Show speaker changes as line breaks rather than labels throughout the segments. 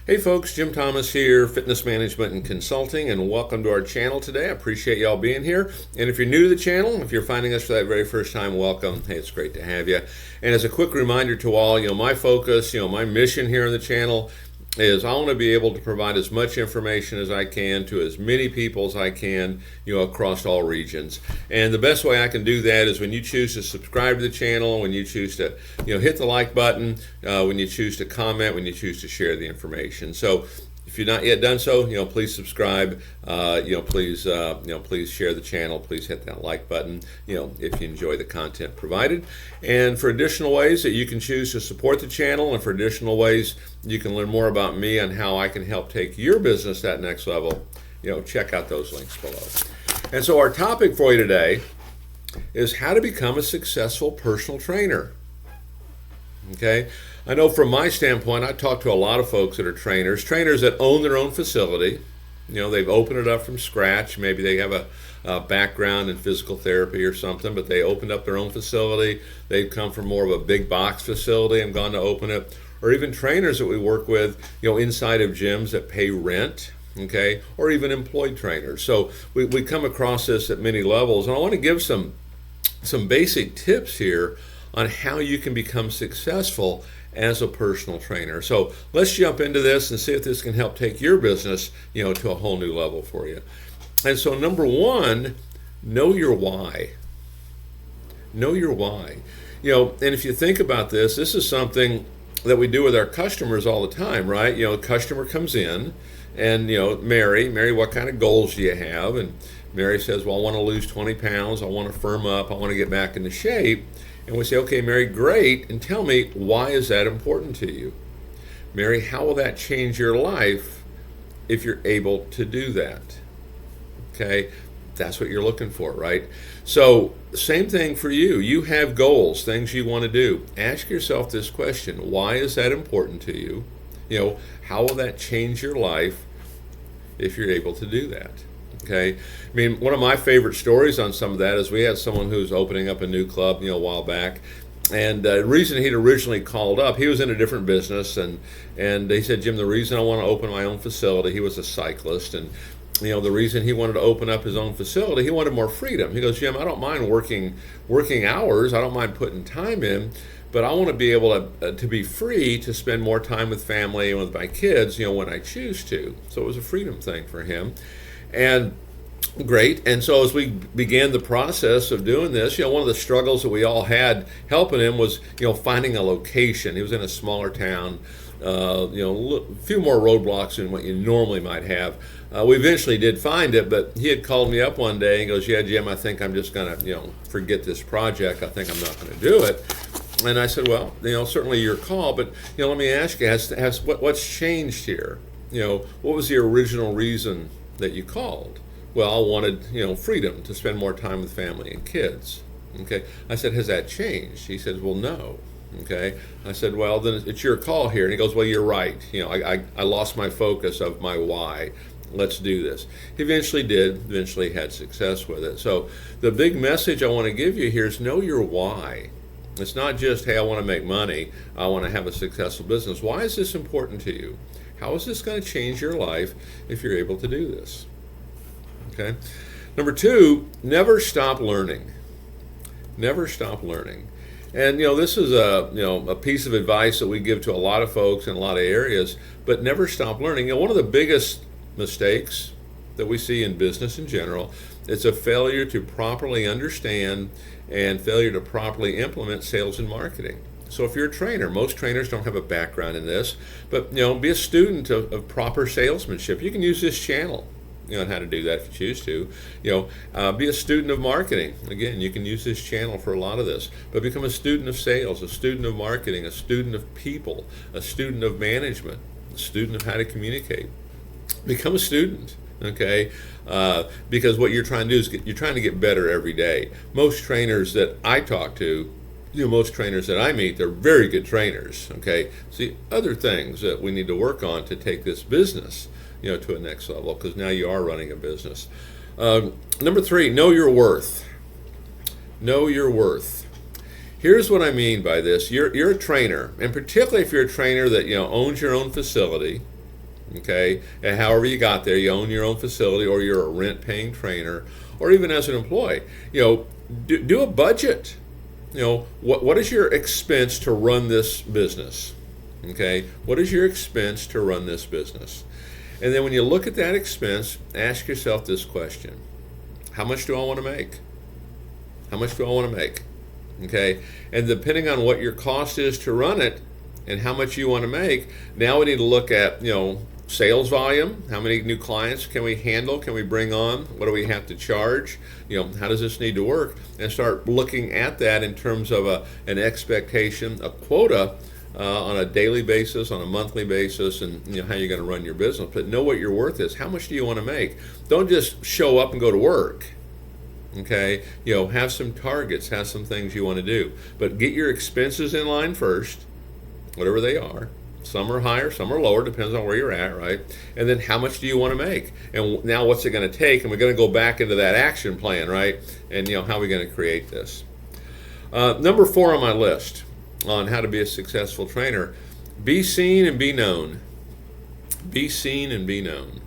Hey folks, Jim Thomas here, Fitness Management and Consulting, and welcome to our channel today. I appreciate y'all being here. And if you're new to the channel, if you're finding us for that very first time, welcome. Hey, it's great to have you. And as a quick reminder to all, my focus, my mission here on the channel is I want to be able to provide as much information as I can to as many people as I can, across all regions. And the best way I can do that is when you choose to subscribe to the channel, when you choose to, hit the like button, when you choose to comment, when you choose to share the information. So if you've not yet done so, please subscribe. Please share the channel. Please hit that like button. If you enjoy the content provided. And for additional ways that you can choose to support the channel, and for additional ways you can learn more about me and how I can help take your business to that next level, check out those links below. And so our topic for you today is how to become a successful personal trainer. Okay, I know from my standpoint, I talk to a lot of folks that are trainers that own their own facility. They've opened it up from scratch. Maybe they have a background in physical therapy or something, but they opened up their own facility. They've come from more of a big box facility and gone to open it. Or even trainers that we work with, inside of gyms that pay rent, okay, or even employed trainers. So we come across this at many levels, and I want to give some basic tips here on how you can become successful as a personal trainer. So let's jump into this and see if this can help take your business, to a whole new level for you. And so number one, know your why. Know your why. And if you think about this, this is something that we do with our customers all the time, right? A customer comes in and, Mary, what kind of goals do you have? And Mary says, well, I want to lose 20 pounds. I want to firm up. I want to get back into shape. And we say, okay, Mary, great. And tell me, why is that important to you? Mary, how will that change your life if you're able to do that? Okay, that's what you're looking for, right? So same thing for you. You have goals, things you want to do. Ask yourself this question: why is that important to you? How will that change your life if you're able to do that? Okay, I mean, one of my favorite stories on some of that is we had someone who was opening up a new club, a while back. And the reason he'd originally called up, he was in a different business, and he said, Jim, the reason I want to open my own facility, he was a cyclist, and the reason he wanted to open up his own facility, he wanted more freedom. He goes, Jim, I don't mind working hours, I don't mind putting time in, but I want to be able to be free to spend more time with family and with my kids, when I choose to. So it was a freedom thing for him. And great. And so as we began the process of doing this, one of the struggles that we all had helping him was, finding a location. He was in a smaller town, a few more roadblocks than what you normally might have. We eventually did find it, but he had called me up one day and goes, yeah, Jim, I think I'm just going to, forget this project. I think I'm not going to do it. And I said, well, certainly your call, but, let me ask you, what's changed here? What was the original reason that you called? Well, I wanted, freedom to spend more time with family and kids. Okay. I said, has that changed? He said, well, no. Okay. I said, well, then it's your call here. And he goes, well, you're right. I lost my focus of my why. Let's do this. He eventually had success with it. So the big message I want to give you here is know your why. It's not just, hey, I want to make money. I want to have a successful business. Why is this important to you? How is this going to change your life if you're able to do this? Okay. Number two, never stop learning. Never stop learning. And this is a piece of advice that we give to a lot of folks in a lot of areas, but never stop learning. One of the biggest mistakes that we see in business in general is a failure to properly understand and failure to properly implement sales and marketing. So if you're a trainer, most trainers don't have a background in this, but be a student of proper salesmanship. You can use this channel on how to do that if you choose to. Be a student of marketing. Again, you can use this channel for a lot of this, but become a student of sales, a student of marketing, a student of people, a student of management, a student of how to communicate. Become a student. Okay, because what you're trying to do is you're trying to get better every day. Most trainers that I talk to, most trainers that I meet, they're very good trainers. Okay, see, other things that we need to work on to take this business, to a next level, because now you are running a business. Number three, know your worth. Know your worth. Here's what I mean by this. You're a trainer, and particularly if you're a trainer that owns your own facility, Okay, and however you got there, you own your own facility, or you're a rent-paying trainer, or even as an employee, do a budget. What is your expense to run this business? Okay, what is your expense to run this business? And then when you look at that expense, ask yourself this question: how much do I want to make? How much do I want to make? Okay, and depending on what your cost is to run it and how much you want to make, now we need to look at sales volume. How many new clients can we handle? Can we bring on? What do we have to charge? How does this need to work? And start looking at that in terms of an expectation, a quota on a daily basis, on a monthly basis, and how you're going to run your business. But know what your worth is. How much do you want to make? Don't just show up and go to work. Okay, have some targets, have some things you want to do. But get your expenses in line first, whatever they are. Some are higher, some are lower, depends on where you're at, right? And then how much do you want to make? And now what's it going to take? And we're going to go back into that action plan, right? And how are we going to create this? Number 4 on my list on how to be a successful trainer: be seen and be known. Be seen and be known.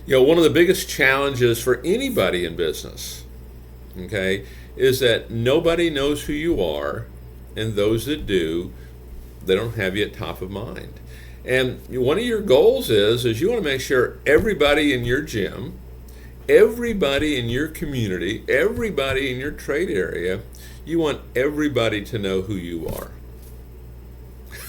One of the biggest challenges for anybody in business, okay, is that nobody knows who you are, and those that do, they don't have you at top of mind. And one of your goals is you want to make sure everybody in your gym, everybody in your community, everybody in your trade area, you want everybody to know who you are.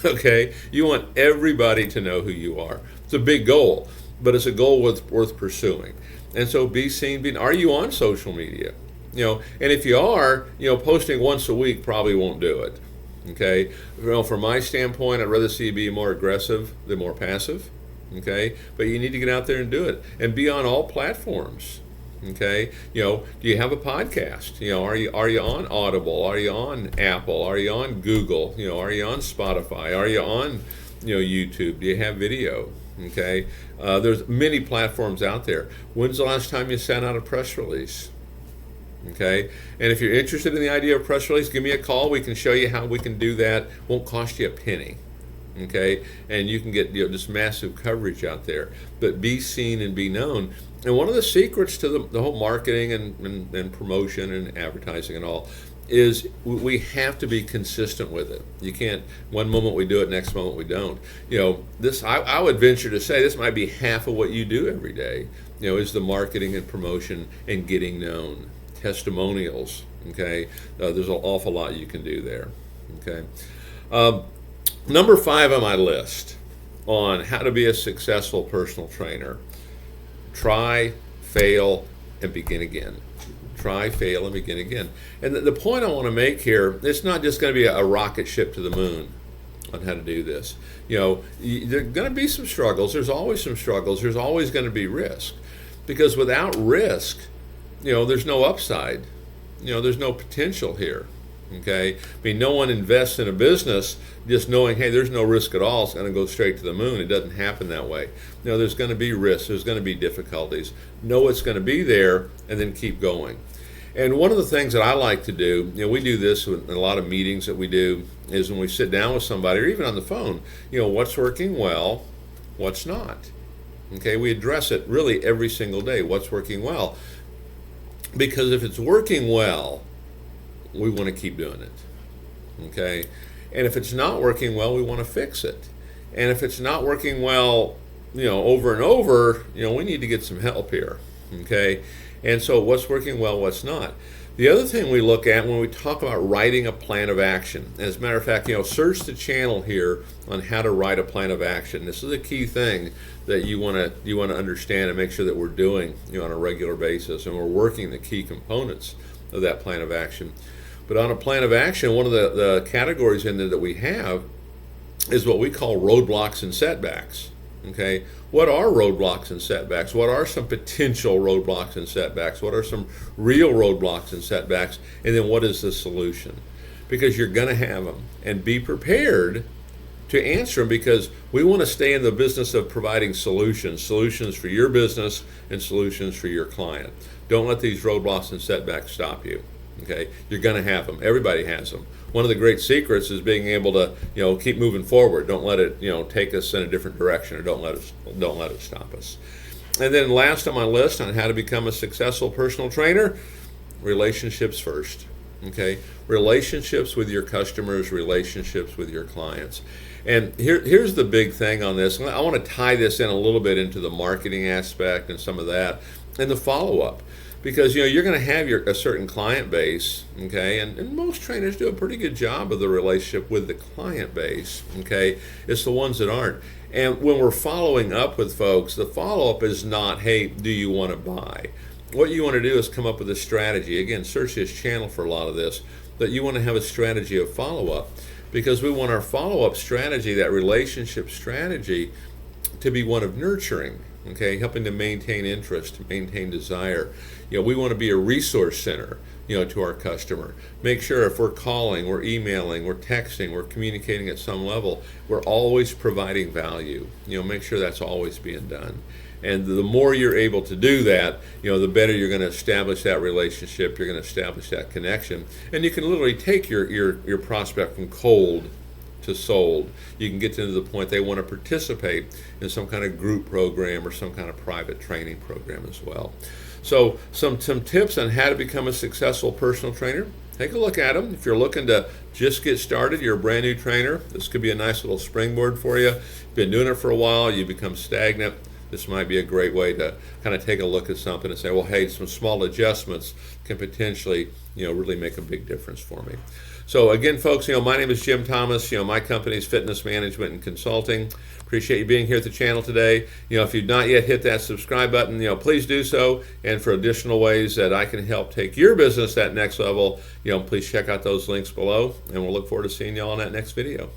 Okay? You want everybody to know who you are. It's a big goal, but it's a goal worth pursuing. And so be seen. Are you on social media? And if you are, posting once a week probably won't do it. Okay, from my standpoint, I'd rather see you be more aggressive than more passive. Okay, but you need to get out there and do it, and be on all platforms. Okay, do you have a podcast? Are you on Audible? Are you on Apple? Are you on Google? Are you on Spotify? Are you on YouTube? Do you have video? Okay, there's many platforms out there. When's the last time you sent out a press release? Okay, and if you're interested in the idea of press release, give me a call. We can show you how we can do that. Won't cost you a penny. Okay, and you can get just massive coverage out there. But be seen and be known. And one of the secrets to the whole marketing and promotion and advertising and all is we have to be consistent with it. You can't, one moment we do it, next moment we don't. This I would venture to say this might be half of what you do every day. Is the marketing and promotion and getting known. Testimonials, okay? There's an awful lot you can do there, okay? Number 5 on my list on how to be a successful personal trainer: try, fail, and begin again. Try, fail, and begin again. And the point I want to make here, it's not just going to be a rocket ship to the moon on how to do this. There are going to be some struggles. There's always some struggles. There's always going to be risk, because without risk, there's no upside. There's no potential here. Okay? No one invests in a business just knowing, hey, there's no risk at all. It's going to go straight to the moon. It doesn't happen that way. There's going to be risks. There's going to be difficulties. Know it's going to be there, and then keep going. And one of the things that I like to do, we do this in a lot of meetings that we do, is when we sit down with somebody, or even on the phone, what's working well, what's not. Okay? We address it really every single day. What's working well? Because if it's working well, we want to keep doing it, okay? And if it's not working well, we want to fix it. And if it's not working well, over and over, we need to get some help here, okay? And so what's working well, what's not? The other thing we look at when we talk about writing a plan of action, as a matter of fact, search the channel here on how to write a plan of action. This is a key thing that you want to understand and make sure that we're doing on a regular basis, and we're working the key components of that plan of action. But on a plan of action, one of the categories in there that we have is what we call roadblocks and setbacks. Okay, what are roadblocks and setbacks? What are some potential roadblocks and setbacks? What are some real roadblocks and setbacks? And then what is the solution? Because you're going to have them, and be prepared to answer them, because we want to stay in the business of providing solutions for your business and solutions for your client. Don't let these roadblocks and setbacks stop you. Okay, you're going to have them. Everybody has them. One of the great secrets is being able to, keep moving forward. Don't let it, take us in a different direction, or don't let it stop us. And then last on my list on how to become a successful personal trainer, relationships first. Okay, relationships with your customers, relationships with your clients. And here's the big thing on this. I want to tie this in a little bit into the marketing aspect and some of that, and the follow-up. Because you're going to have a certain client base, okay, and most trainers do a pretty good job of the relationship with the client base, okay. It's the ones that aren't. And when we're following up with folks, the follow-up is not, hey, do you want to buy? What you want to do is come up with a strategy. Again, search this channel for a lot of this, that you want to have a strategy of follow-up, because we want our follow-up strategy, that relationship strategy, to be one of nurturing, okay, helping to maintain interest, maintain desire. We want to be a resource center, to our customer. Make sure if we're calling, we're emailing, we're texting, we're communicating at some level, we're always providing value. Make sure that's always being done. And the more you're able to do that, the better you're going to establish that relationship, you're going to establish that connection. And you can literally take your prospect from cold to sold. You can get to the point they want to participate in some kind of group program or some kind of private training program as well. So some tips on how to become a successful personal trainer. Take a look at them. If you're looking to just get started, you're a brand new trainer, this could be a nice little springboard for you. You've been doing it for a while, you become stagnant. This might be a great way to kind of take a look at something and say, well, hey, some small adjustments can potentially, really make a big difference for me. So again, folks, my name is Jim Thomas. My company is Fitness Management and Consulting. Appreciate you being here at the channel today. If you've not yet hit that subscribe button, please do so. And for additional ways that I can help take your business that next level, please check out those links below. And we'll look forward to seeing you all in that next video.